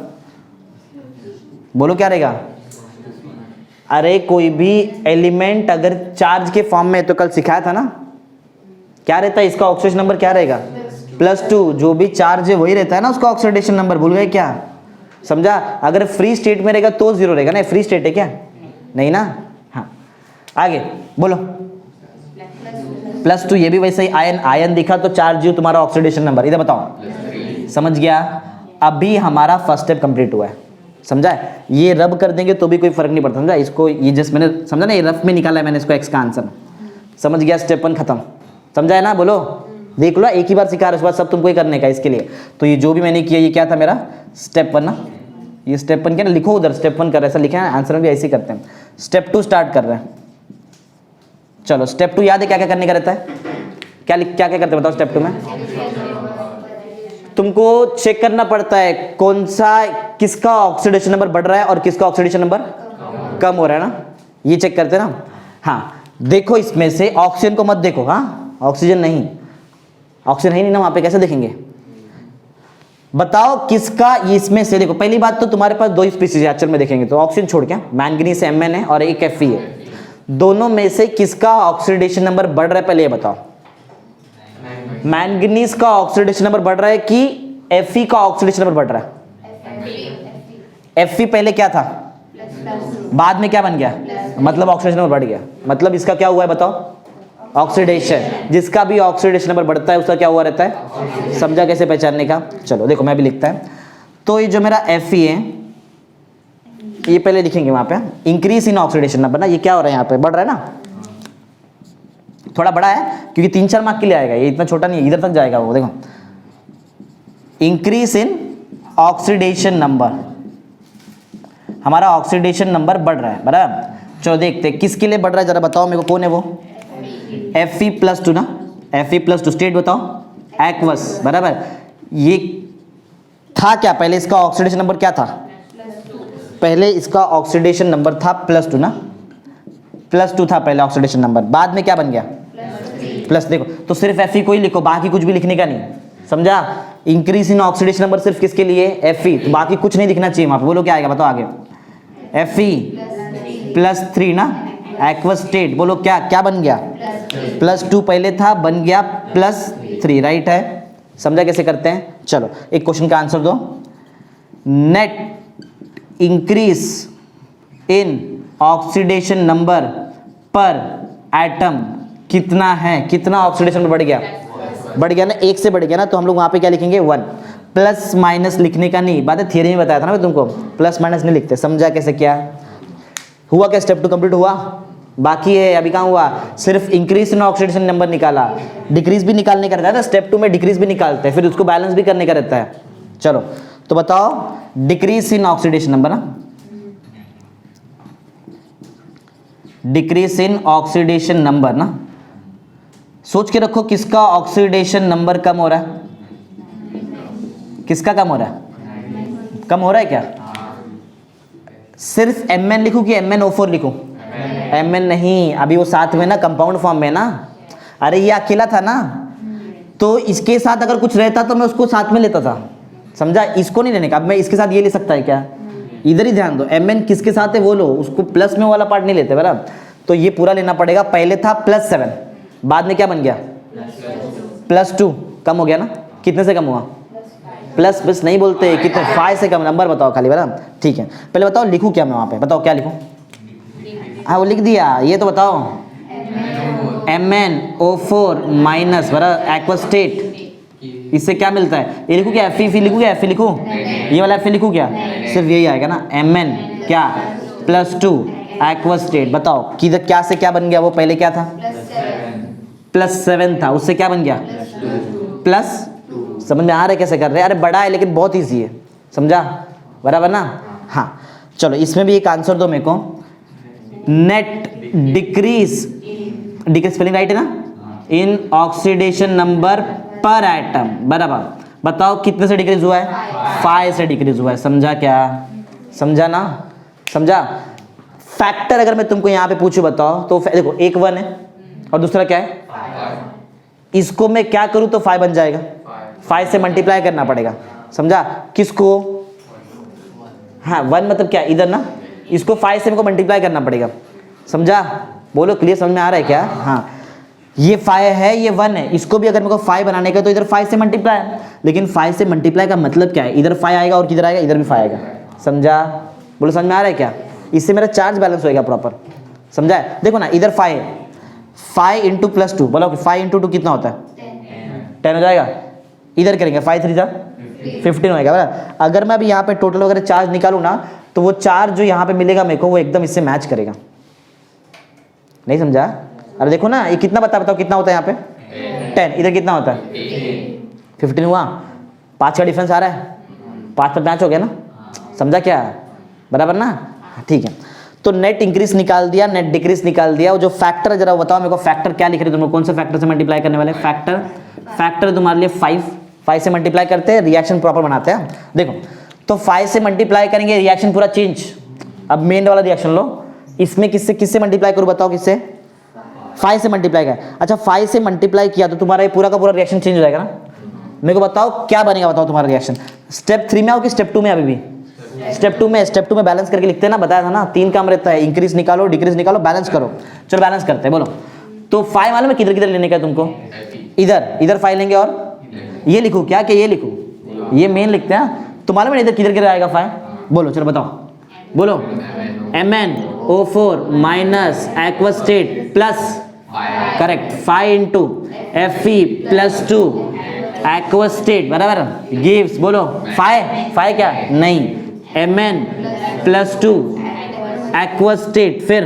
बोलो क्या रहेगा? अरे कोई भी एलिमेंट अगर चार्ज के फॉर्म में, तो कल सिखाया था ना, क्या रहता है इसका ऑक्सीडेशन नंबर, क्या रहेगा +2। जो भी चार्ज है वही रहता है ना उसका ऑक्सीडेशन नंबर, भूल गए क्या, समझा? अगर फ्री स्टेट में रहेगा तो 0 रहेगा ना, फ्री स्टेट है क्या, नहीं ना? हाँ आगे बोलो, +2, ये भी वैसे ही आयन दिखा तो चार्ज यू तुम्हारा ऑक्सीडेशन नंबर, इधर बताओ, समझ गया? अभी हमारा फर्स्ट स्टेप कंप्लीट हुआ है, समझा? ये रब कर देंगे तो भी कोई फर्क नहीं पड़ता, समझा? इसको ये जस्ट मैंने समझा ना, ये रफ में निकाला है मैंने इसको, x का आंसर, समझ गया? स्टेप 1 खत्म, समझा है ना? बोलो, देख लो, एक ही बार सिखा रहा, उसके बाद सब तुमको ही करने का इसके लिए। तो ये जो भी मैंने किया, ये क्या था मेरा स्टेप 1 ना, ये स्टेप 1 क्या ना, लिखो उधर स्टेप 1 कर रहे, ऐसा लिखा है आंसर में भी ऐसे ही करते हैं। स्टेप 2 स्टार्ट कर रहे हैं। चलो स्टेप 2 याद है क्या क्या करने का रहता है, क्या क्या क्या करते हैं बताओ स्टेप 2 में? तुमको चेक करना पड़ता है कौन सा, किसका ऑक्सीडेशन नंबर बढ़ रहा है और किसका ऑक्सीडेशन नंबर कम हो रहा है ना, ये चेक करते हैं ना। हाँ देखो, इसमें से ऑक्सीजन को मत देखो, हाँ ऑक्सीजन नहीं, ऑक्सीजन है नहीं ना वहां पे, कैसे देखेंगे बताओ किसका, इसमें से देखो। पहली बात तो तुम्हारे पास 2 स्पीसीज है एक्चुअल में देखेंगे तो, ऑक्सीजन छोड़ के मैंगनीज Mn है और एक Fe है, दोनों में से किसका ऑक्सीडेशन नंबर बढ़ रहा है पहले ये बताओ। मैंगनीज का ऑक्सीडेशन नंबर बढ़ रहा है कि Fe का ऑक्सीडेशन नंबर बढ़ रहा है? Fe पहले क्या था, बाद में क्या बन गया, मतलब ऑक्सीडेशन नंबर बढ़ गया, मतलब इसका क्या हुआ है बताओ, ऑक्सीडेशन। जिसका भी ऑक्सीडेशन नंबर बढ़ता है उसका क्या हुआ रहता है, समझा कैसे पहचानने का? चलो देखो मैं भी लिखता है। तो ये जो मेरा Fe है, ये पहले लिखेंगे वहां पे, इंक्रीज इन ऑक्सीडेशन नंबर ना, ये क्या हो रहा है यहाँ पे, बढ़ रहा है ना, थोड़ा बड़ा है क्योंकि 3-4 मार्क के लिए आएगा, ये इतना छोटा नहीं है, इधर तक जाएगा वो, देखो इंक्रीज इन ऑक्सीडेशन नंबर, हमारा ऑक्सीडेशन नंबर बढ़ रहा है, बराबर। चलो देखते हैं किसके लिए बढ़ रहा है, जरा बताओ मेरे को, कौन है वो? Fe+2 ना, Fe+2 स्टेट बताओ, एक्वस, बराबर। ये था क्या पहले, इसका ऑक्सीडेशन नंबर क्या था, पहले इसका ऑक्सीडेशन नंबर था +2 ना, +2 था पहले ऑक्सीडेशन नंबर, बाद में क्या बन गया प्लस। देखो तो सिर्फ Fe को ही लिखो, बाकी कुछ भी लिखने का नहीं, समझा? इंक्रीज इन ऑक्सीडेशन नंबर सिर्फ किसके लिए, Fe, तो बाकी कुछ नहीं दिखना चाहिए वहां पे। बोलो क्या आएगा बताओ आगे, Fe+3 ना, एक्वस स्टेट, बोलो क्या क्या बन गया, +2 पहले था बन गया +3, राइट है, समझा कैसे करते हैं? चलो एक क्वेश्चन का आंसर दो, net increase in oxidation number पर एटम कितना है, कितना ऑक्सीडेशन नंबर बढ़ गया, बढ़ गया ना, 1 से बढ़ गया ना, तो हम लोग वहां पे क्या लिखेंगे 1। प्लस माइनस लिखने का नहीं, बात है थियरी में बताया था ना मैं तुमको, प्लस माइनस नहीं लिखते, समझा कैसे? क्या हुआ, क्या स्टेप 2 कंप्लीट हुआ, बाकी है अभी कहाँ हुआ, सिर्फ इंक्रीज इन ऑक्सीडेशन नंबर निकाला, डिक्रीज भी निकालने का रहता है ना, स्टेप 2 में डिक्रीज भी निकालते हैं, फिर उसको बैलेंस भी करने का रहता है। चलो तो बताओ डिक्रीज इन ऑक्सीडेशन नंबर ना, डिक्रीज इन ऑक्सीडेशन नंबर ना, सोच के रखो किसका ऑक्सीडेशन नंबर कम हो रहा है, किसका कम हो रहा है, कम हो रहा है क्या? सिर्फ Mn लिखूं कि MnO4 लिखूं? Mn नहीं, अभी वो साथ में ना कंपाउंड फॉर्म में ना, अरे ये अकेला था ना, तो इसके साथ अगर कुछ रहता तो मैं उसको साथ में लेता था, समझा? इसको नहीं लेने का, अब मैं इसके साथ ये ले सकता है क्या? इधर ही ध्यान दो, Mn किसके साथ है वो लो, उसको प्लस में वाला पार्ट नहीं लेते बराबर, तो ये पूरा लेना पड़ेगा। पहले था +7, बाद में क्या बन गया +2, कम हो गया ना, कितने से कम हुआ? प्लस नहीं बोलते, कितने? 5 से कम, नंबर बताओ खाली बराबर, ठीक है। पहले बताओ लिखूं क्या मैं वहाँ पे, बताओ क्या लिखूं? हाँ वो लिख दिया, ये तो बताओ MnO4 माइनस बराबर एक्वा स्टेट, इससे क्या मिलता है? ये लिखूं क्या Fe लिखूं क्या Fe लिखूं? ये वाला Fe लिखूं क्या? सिर्फ यही आएगा ना, Mn क्या +2 एक्वा स्टेट, बताओ किधर क्या से क्या बन गया? वो पहले क्या था? +7 था, उससे क्या बन गया? प्लस, समझ में आ रहा है कैसे कर रहे हैं? अरे बड़ा है लेकिन बहुत ईजी है, समझा बराबर ना? हाँ चलो इसमें भी एक आंसर दो मेरे को। Net decrease, decrease spelling right है ना, इन ऑक्सीडेशन नंबर पर एटम बराबर, बताओ कितने से डिक्रीज हुआ है? 5 से डिक्रीज हुआ है, समझा क्या? समझा ना? समझा? फैक्टर अगर मैं तुमको यहाँ पे पूछूं बताओ, तो देखो एक 1 है और दूसरा क्या है? इसको मैं क्या करूं तो 5 बन जाएगा, 5 से मल्टीप्लाई करना पड़ेगा, समझा? किसको? हाँ 1 मतलब क्या इधर ना, इसको 5 से मेरे को मल्टीप्लाई करना पड़ेगा, समझा? बोलो क्लियर, समझ में आ रहा है क्या? हाँ ये 5 है, ये 1 है, इसको भी अगर मेरे को 5 बनाने का तो इधर 5 से मल्टीप्लाई है, लेकिन 5 से मल्टीप्लाई का मतलब क्या है? इधर 5 आएगा और किधर आएगा? इधर भी 5 आएगा, समझा? बोलो समझ में आ रहा है क्या? इससे मेरा चार्ज बैलेंस होएगा प्रॉपर, समझा है? देखो ना इधर 5 है, 5 इंटू +2, बोलो कि 5 इंटू 2 कितना होता है? 10 हो जाएगा। इधर करेंगे 5 3 जा 15 होएगा बराबर। अगर मैं अभी यहाँ पे टोटल वगैरह चार्ज निकालूँ ना, तो वो चार्ज जो यहाँ पे मिलेगा मेरे को वो एकदम इससे मैच करेगा, नहीं समझा? अरे देखो ना ये कितना बताओ कितना होता है यहाँ पे? 10, इधर कितना होता है? 15 हुआ, 5 का डिफरेंस आ रहा है, 5 पर मैच हो गया ना, समझा क्या? बराबर ना? ठीक है, तो नेट इंक्रीज निकाल दिया, नेट डिक्रीज निकाल दिया। वो जो फैक्टर है जरा बताओ मेरे को, फैक्टर क्या लिख रहे हो तुम लोग? कौन से फैक्टर से मल्टीप्लाई करने वाले? फैक्टर तुम्हारे लिए 5 से मल्टीप्लाई करते हैं, रिएक्शन प्रॉपर बनाते हैं। देखो तो 5 से मल्टीप्लाई करेंगे, रिएक्शन पूरा चेंज। अब मेन वाला रिएक्शन लो, इसमें किससे मल्टीप्लाई करूँ बताओ? किससे? 5 से मल्टीप्लाई कर, अच्छा 5 से मल्टीप्लाई किया तो तुम्हारा ये पूरा का पूरा रिएक्शन चेंज हो जाएगा ना। मेरे को बताओ क्या बनेगा, बताओ तुम्हारा रिएक्शन। स्टेप 3 में आओ कि स्टेप 2 में? अभी भी स्टेप 2 में बैलेंस करके लिखते हैं ना, बताया था ना 3 काम रहता है, इंक्रीज निकालो, डिक्रीज निकालो, बैलेंस करो। चलो बैलेंस करते हैं, बोलो। तो 5 मालूम है किधर किधर लेने का है तुमको? इधर 5 लेंगे और ये लिखूं क्या कि ये लिखूं? ये मेन लिखते हैं, तो मालूम है इधर किधर किधर आएगा 5? बोलो चलो बताओ, बोलो। MnO4 minus aqua state plus, correct, 5 into Fe+2 aqua state बराबर गिव्स, बोलो 5 क्या? नहीं, Mn+2 एक्वा स्टेट फिर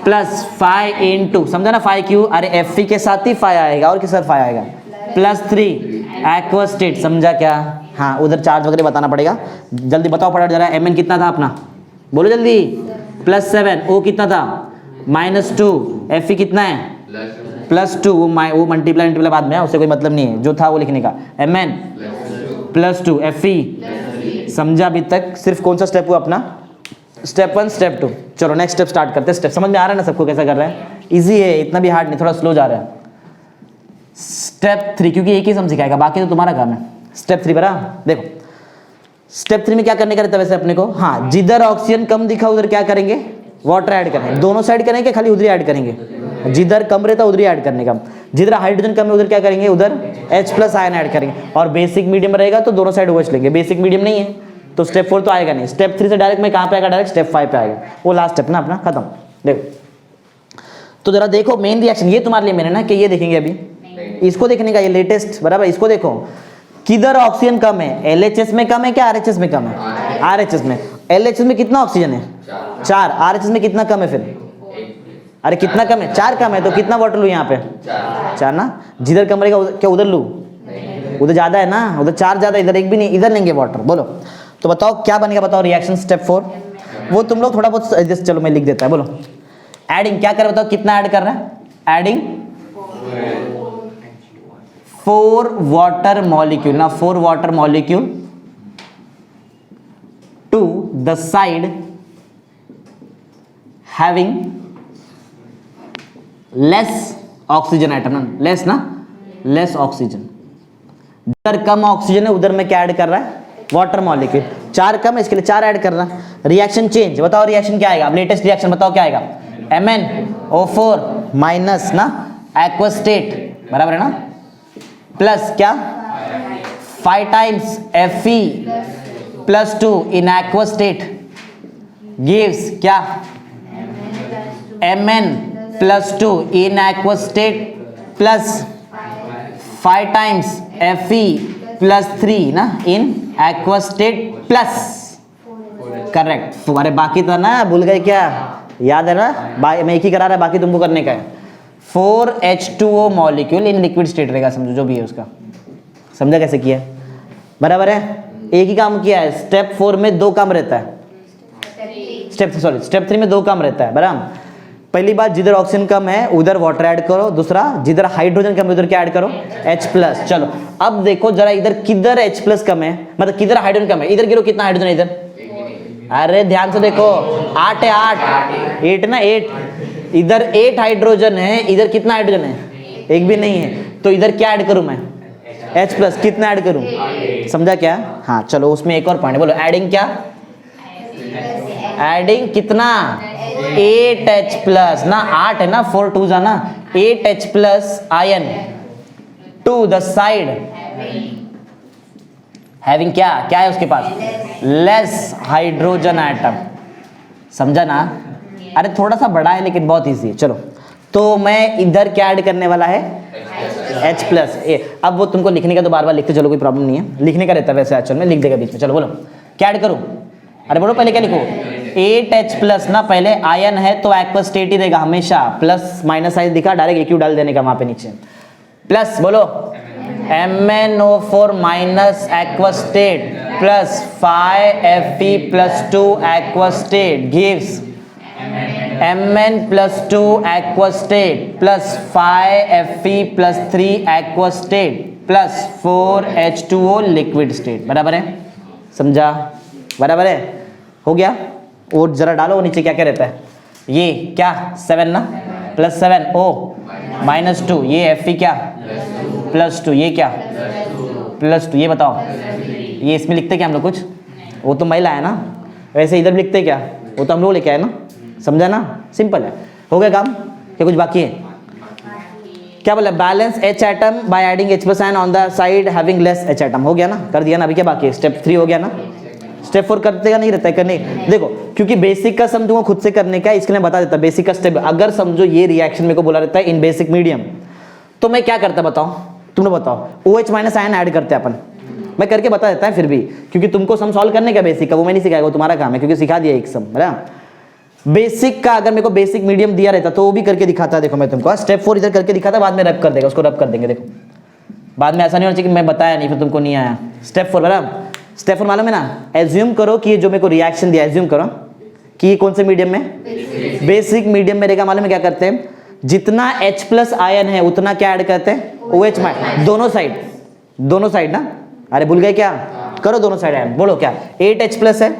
प्लस 5 इंटू, समझा ना 5 क्यों? अरे Fe के साथ ही 5 आएगा और किस साथ 5 आएगा? +3 एक्वा स्टेट, समझा क्या? हाँ उधर चार्ज वगैरह बताना पड़ेगा, जल्दी बताओ फटाफट जरा। Mn कितना था अपना, बोलो जल्दी। +7, O कितना था? -2, Fe कितना है? +2, वो मल्टीप्लाई बाद में है, उससे कोई मतलब नहीं है, जो था वो लिखने का। Mn+2 Fe, समझा अभी तक? सिर्फ कौन सा स्टेप हुआ अपना? Step 1 step 2। चलो नेक्स्ट स्टेप स्टार्ट करते हैं। स्टेप समझ में आ रहा है ना सबको कैसा कर रहे हैं? इजी है, इतना भी हार्ड नहीं, थोड़ा स्लो जा रहा है। स्टेप 3, क्योंकि एक ही सम सिखाएगा, बाकी तो तुम्हारा काम है। स्टेप 3 बरा देखो, स्टेप 3 में क्या करने का रहता है वैसे अपने को? हाँ जिधर ऑक्सीजन कम दिखा उधर क्या करेंगे? वाटर ऐड करेंगे। दोनों साइड करेंगे, खाली उधर ही ऐड करेंगे? जिधर कम रहता है उधर ही ऐड करने का। जिधर हाइड्रोजन कम है उधर क्या करेंगे? उधर H+ आयन ऐड करेंगे। और बेसिक मीडियम रहेगा तो दोनों साइड OH लेंगे। बेसिक मीडियम नहीं है तो स्टेप 4 तो आएगा नहीं। स्टेप 3 से डायरेक्ट में कहाँ पे आएगा? डायरेक्ट स्टेप 5 पे आएगा। वो लास्ट स्टेप ना अपना, खत्म। देखो तो जरा देखो मेन रिएक्शन, ये तुम्हारे लिए मेन है ना कि ये देखेंगे अभी, इसको देखने का, ये लेटेस्ट बराबर। इसको देखो किधर ऑक्सीजन कम है? LHS में कम है क्या RHS में कम है? RHS में। LHS में कितना ऑक्सीजन है? 4। RHS में कितना कम है फिर? अरे कितना कम है? 4 कम है, तो कितना वाटर लूँ यहाँ पे? 4 ना। जिधर कम रहेगा क्या उधर लूँ? उधर ज्यादा है ना, उधर 4 ज्यादा, इधर 1 भी नहीं, इधर लेंगे वाटर। बोलो तो बताओ क्या बनेगा, बताओ रिएक्शन स्टेप 4। वो तुम लोग थोड़ा बहुत एडजस्ट, चलो मैं लिख देता है, बोलो। एडिंग क्या कर बताओ, कितना ऐड कर रहा है, एडिंग 4 वाटर मॉलिक्यूल ना, 4 water molecule to the side having less oxygen atom ना, लेस ना, लेस ऑक्सीजन। जिधर कम ऑक्सीजन है उधर में क्या ऐड कर रहा है, वाटर मॉलिक्यूल। 4 कम है इसके लिए 4 ऐड कर रहा है। रिएक्शन चेंज बताओ, रिएक्शन क्या आएगा, अब लेटेस्ट रिएक्शन बताओ क्या आएगा, MnO4 माइनस ना एक्वस स्टेट बराबर है ना, प्लस क्या 5 times Fe plus 2 in aqueous state gives क्या Mn plus 2 in aqueous state plus 5 times Fe plus 3 ना in aqueous state plus, correct. अरे बाकी तो ना भूल गए क्या, याद है ना, मैं एक ही करा रहा है, बाकी तुमको करने का है। 4H2O molecule in liquid state रहेगा, समझो जो भी है उसका, समझा कैसे किया, बराबर है। एक ही काम किया है, स्टेप 4 में 2 काम रहता है, स्टेप 3 में 2 काम रहता है, बराबर। पहली बात, जिधर ऑक्सीजन कम है उधर वाटर ऐड करो, दूसरा जिधर हाइड्रोजन कम है उधर क्या ऐड करो, H+। चलो अब देखो जरा, इधर किधर H+ कम है, मतलब किधर हाइड्रोजन कम है, इधर गिरो कितना हाइड्रोजन है इधर, अरे ध्यान से देखो 8 है, 8 ना, 8 इधर 8 हाइड्रोजन है, इधर कितना हाइड्रोजन है, एक भी नहीं है, तो इधर क्या ऐड करूं मैं, H+, कितना ऐड करूं, समझा क्या। हाँ चलो उसमें एक और पॉइंट बोलो, एडिंग क्या, एडिंग कितना 8H+ ना, 8 है ना, 4 2 जा ना, 8H+ ion to the side having क्या, क्या है उसके पास, लेस हाइड्रोजन एटम, समझा ना। अरे थोड़ा सा बड़ा है लेकिन बहुत इजी है। चलो तो मैं इधर क्या ऐड करने वाला है, H+। अब वो तुमको लिखने का तो बार बार लिखते चलो, कोई प्रॉब्लम नहीं है, लिखने का रहता है वैसे, एक्चुअल में लिख देगा बीच में। चलो बोलो क्या ऐड करूं, अरे बोलो पहले क्या लिखो, 8H+ ना, पहले आयन है तो एक्वस स्टेट ही देगा हमेशा, प्लस माइनस साइन दिखा, डायरेक्ट AQ डाल देने का वहां पे नीचे, प्लस बोलो MnO4 minus aqueous state plus 5Fe plus 2 aqueous state gives Mn plus 2 aqueous state plus 5Fe plus 3 aqueous state plus 4H2O liquid state, बराबर है, समझा, बराबर है, हो गया। और जरा डालो नीचे क्या क्या रहता है, ये क्या 7 ना, प्लस 7 O माइनस 2, ये Fe क्या प्लस 2, ये क्या प्लस 2, ये बताओ ये इसमें लिखते क्या हम लोग कुछ, वो तो मैं लाया ना, वैसे इधर भी लिखते क्या, वो तो हम लोग लेके आए ना, समझा ना, सिंपल है, हो गया काम, क्या कुछ बाकी है, क्या बोला, balance H atom by adding H+ ion on the side having less H atom, हो गया ना, कर दिया ना, अभी क्या बाकी है, स्टेप 3 हो गया ना, स्टेप 4 करते का नहीं रहता है, करने देखो क्योंकि बेसिक का सम तुमको खुद से करने का, इसके लिए बता देता बेसिक का स्टेप। अगर समझो ये रिएक्शन मेरे को बोला रहता है इन बेसिक मीडियम, तो मैं क्या करता बताओ, तुमने बताओ, OH माइनस आयन ऐड करते हैं अपन, मैं करके बता देता है फिर भी, क्योंकि तुमको सम सॉल्व करने का बेसिक का, वो मैं नहीं सिखाएगा, वो तुम्हारा काम है, क्योंकि सिखा दिया एक सम, बराबर। बेसिक का अगर मेरे को बेसिक मीडियम दिया रहता तो वो भी करके दिखाता, देखो मैं तुमको स्टेप 4 इधर करके दिखाता, बाद में रब कर देगा, उसको रब कर देंगे, देखो बाद में ऐसा नहीं होना चाहिए कि मैं बताया नहीं फिर तुमको नहीं आया। स्टेप 4 बराबर, स्टेप 4 मालूम है ना, एज्यूम करो कि ये जो मेरे को रिएक्शन दिया, एज्यूम करो कि ये कौन से मीडियम में, बेसिक मीडियम में रहेगा। मालूम है क्या करते हैं, जितना H+ आयन है उतना क्या ऐड करते हैं, OH माइनस, दोनों साइड ना, अरे भूल गए क्या, करो दोनों साइड ऐड, बोलो क्या 8H+ है,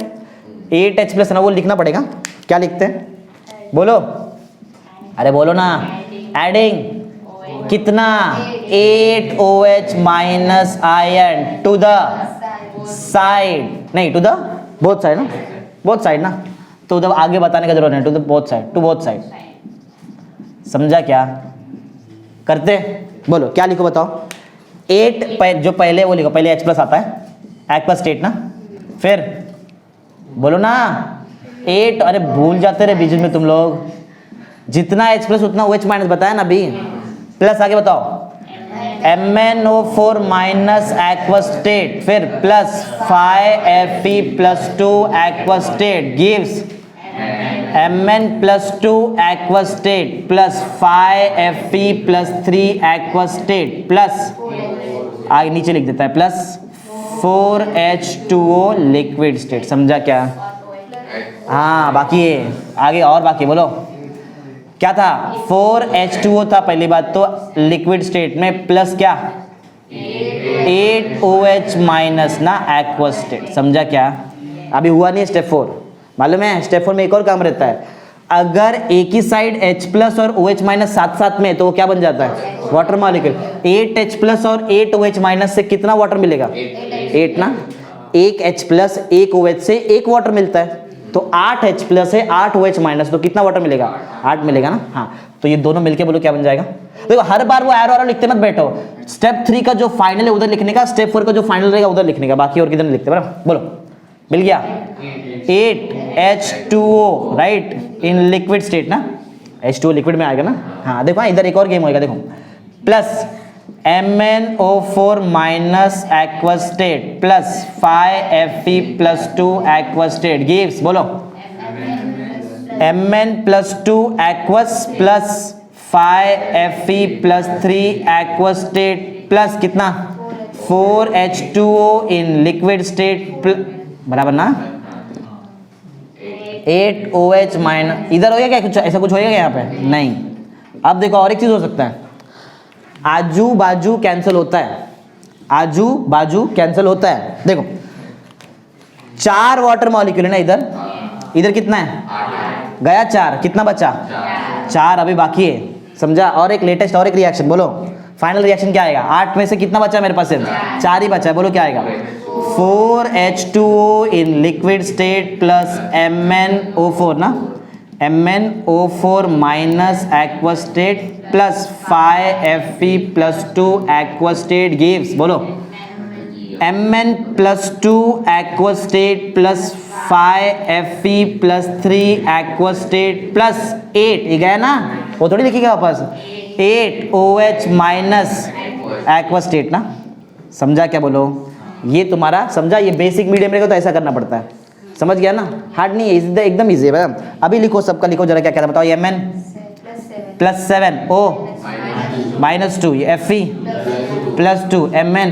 8H+ ना, वो लिखना पड़ेगा, क्या लिखते हैं बोलो, अरे बोलो ना, एडिंग कितना 8OH minus ion to the side, नहीं टू द बोथ साइड ना, बोथ साइड ना, तो उधर आगे बताने का जरूरत नहीं, to the both side, to both side, समझा क्या करते, बोलो क्या लिखो बताओ, 8 जो पहले वो लिखो, पहले H+ आता है एक्वस स्टेट ना, फिर बोलो ना 8, अरे भूल जाते रहे बीच में तुम लोग, जितना H+ उतना OH माइनस बताया ना अभी, प्लस आगे बताओ MnO4 माइनस एक्वस स्टेट, फिर plus 5Fe plus 2 aqueous state gives Mn plus 2 aqueous state plus 5Fe plus 3 aqueous state plus, आगे नीचे लिख देता है, प्लस 4H2O लिक्विड स्टेट, समझा क्या। हाँ बाकी है आगे, और बाकी बोलो, क्या था 4H2O था पहली बात तो लिक्विड स्टेट में, प्लस क्या 8OH माइनस ना एक्वस स्टेट। समझा क्या? अभी हुआ नहीं स्टेप 4, मालूम है स्टेप 4 में एक और काम रहता है, अगर एक ही साइड H प्लस और OH माइनस साथ साथ में तो वो क्या बन जाता है वाटर मॉलिक्यूल। 8H प्लस और 8OH माइनस से कितना वाटर मिलेगा 8 ना, एक H प्लस एक OH से एक वाटर मिलता है, तो 8H प्लस है 8OH माइनस, तो कितना वाटर मिलेगा 8 मिलेगा ना। हाँ तो ये दोनों मिलके बोलो क्या बन जाएगा। देखो हर बार वो एरो लिखते मत बैठो, स्टेप 3 का जो फाइनल है उधर लिखने का, स्टेप 4 का जो फाइनल रहेगा उधर लिखने का, बाकी और किधर नहीं लिखते। बराबर बोलो, मिल गया 8H2O right in liquid state ना, H2O लिक्विड में आएगा ना। हाँ देखो इधर एक और गेम होएगा, देखो plus MnO4 minus aqueous state plus 5Fe plus 2 aqueous state gives, बोलो Mn plus 2 aqueous plus 5Fe plus 3 aqueous state plus कितना 4H2O इन लिक्विड स्टेट बराबर ना 8OH माइनस। इधर होगा क्या कुछ ऐसा कुछ होगा यहाँ पे नहीं। अब देखो और एक चीज हो सकता है, आजू बाजू कैंसिल होता है, आजू बाजू कैंसिल होता है। देखो 4 वाटर मॉलिक्यूल है ना इधर, इधर कितना है गया 4, कितना बचा 4 अभी बाकी है। समझा? और एक लेटेस्ट और एक रिएक्शन, बोलो फाइनल रिएक्शन क्या आएगा, 8 में से कितना बचा मेरे पास 4 ही बचा है, बोलो क्या आएगा 4H2O in liquid state plus MnO4 ना, MnO4 minus aqueous state plus 5Fe plus 2 aqueous state gives, बोलो Mn plus 2 aqueous state plus 5Fe plus 3 aqueous state plus 8, ये गया ना, वो थोड़ी लिखिएगा वापस 8OH माइनस एक्वस स्टेट ना। समझा क्या? बोलो ये तुम्हारा समझा, ये बेसिक मीडियम रहेगा तो ऐसा करना पड़ता है, समझ गया ना, हार्ड नहीं है, एकदम इजी है। अभी लिखो सबका लिखो जरा क्या क्या था बताओ, Mn plus 7 O minus 2 Fe plus 2 Mn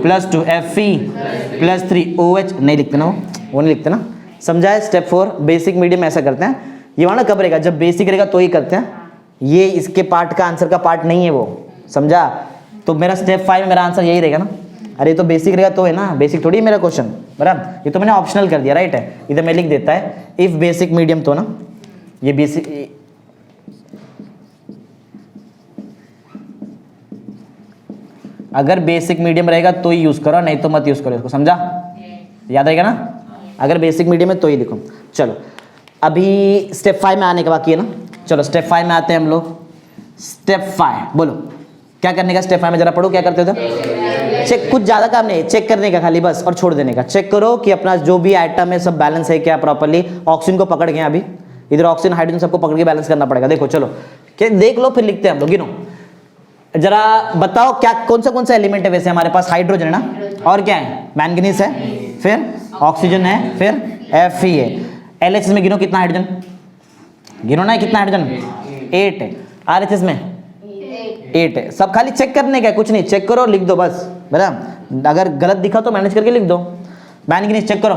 plus 2 Fe plus 3 OH नहीं लिखते ना, वो नहीं लिखते ना। समझा है? स्टेप 4 बेसिक मीडियम ऐसा करते हैं। ये वाला कब रहेगा, जब बेसिक रहेगा तो ही करते हैं, ये इसके पार्ट का आंसर का पार्ट नहीं है वो। समझा? तो मेरा स्टेप 5 में मेरा आंसर यही रहेगा ना। अरे तो बेसिक रहेगा तो है ना, बेसिक थोड़ी मेरा क्वेश्चन, बराबर। ये तो मैंने ऑप्शनल कर दिया राइट है, इधर मैं लिख देता है इफ बेसिक मीडियम, तो ना ये बेसिक अगर बेसिक मीडियम रहेगा तो ही यूज करो, नहीं तो मत यूज करो इसको। समझा? याद रहेगा ना, अगर बेसिक मीडियम है तो ही लिखो। चलो अभी स्टेप 5 में आने का बाकी है ना, चलो स्टेप 5 में आते हैं हम लोग। स्टेप 5 बोलो क्या करने का, स्टेप 5 में जरा पढ़ो क्या करते थे। चेक, कुछ ज्यादा काम नहीं, चेक करने का खाली बस और छोड़ देने का। चेक करो कि अपना जो भी आइटम है सब बैलेंस है क्या प्रॉपर्ली। ऑक्सीजन को पकड़ गए अभी, इधर ऑक्सीजन हाइड्रोजन सबको पकड़ के बैलेंस करना पड़ेगा। देखो चलो क्या देख लो, फिर लिखते हैं हम लोग। गिनो जरा, बताओ क्या कौन सा एलिमेंट है वैसे हमारे पास, हाइड्रोजन है ना, और क्या है मैंगनीज है, फिर ऑक्सीजन है, फिर Fe है। LHS में गिनो कितना हाइड्रोजन, गिनो ना कितना हाइड्रोजन 8 है। RHS में 8 है। सब खाली चेक करने का, कुछ नहीं, चेक करो लिख दो बस, बराबर। अगर गलत दिखा तो मैनेज करके लिख दो। मैंगनीज चेक करो,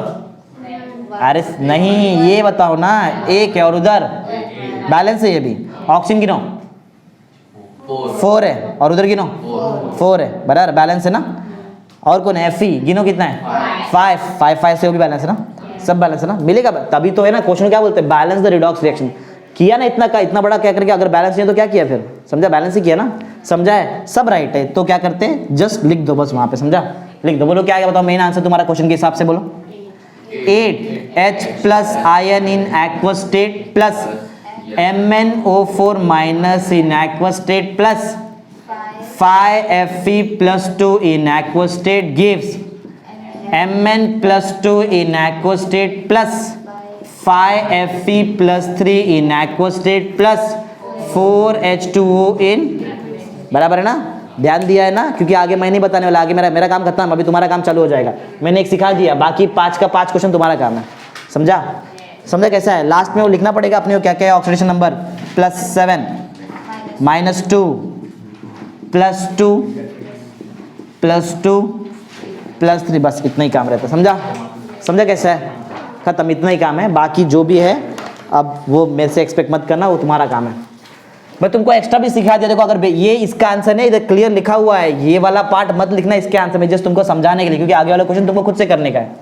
अरे नहीं ये बताओ ना, 1 है और उधर बैलेंस है ये भी। ऑक्सीजन गिनो 4 है और उधर गिनो 4 है, बराबर बैलेंस है ना। और कौन है Fe, गिनो कितना है 5 से वो भी बैलेंस है ना, सब बैलेंस है ना, मिलेगा तभी तो है ना। क्वेश्चन क्या बोलते हैं, बैलेंस द रिडॉक्स रिएक्शन। किया ना इतना का इतना बड़ा क्या करके, अगर बैलेंस नहीं है तो क्या किया फिर, समझा, बैलेंस ही किया ना। समझा है? सब राइट है तो क्या करते हैं, जस्ट लिख दो बस वहां पे। समझा? लिख दो, बोलो क्या आएगा बताओ, मेन आंसर तुम्हारा क्वेश्चन के हिसाब से बोलो। 8H plus ion in aqueous state plus MnO4 minus in aqueous state plus 5Fe plus 2 in aqueous state gives Mn plus 2 in aqueous state plus 5Fe plus 3 in aqueous state plus 4H2O इन, बराबर है ना। ध्यान दिया है ना, क्योंकि आगे मैं नहीं बताने वाला, आगे मेरा काम खत्म, अभी तुम्हारा काम चालू हो जाएगा। मैंने एक सिखा दिया, बाकी 5 का 5 क्वेश्चन तुम्हारा काम है। समझा? समझा कैसा है? लास्ट में वो लिखना पड़ेगा अपने को क्या क्या है, ऑक्सीडेशन नंबर +7 -2 +2 +2 +3, बस इतना ही काम रहता है। समझा? समझा कैसा है? खत्म, इतना ही काम है। बाकी जो भी है अब वो मेरे से एक्सपेक्ट मत करना, वो तुम्हारा काम है। मैं तुमको एक्स्ट्रा भी सिखा दिया, देखो अगर ये इसका आंसर नहीं, इधर क्लियर लिखा हुआ है, ये वाला पार्ट मत लिखना इसके आंसर में, जस्ट तुमको समझाने के लिए, क्योंकि आगे वाला क्वेश्चन तुमको खुद से करने का है।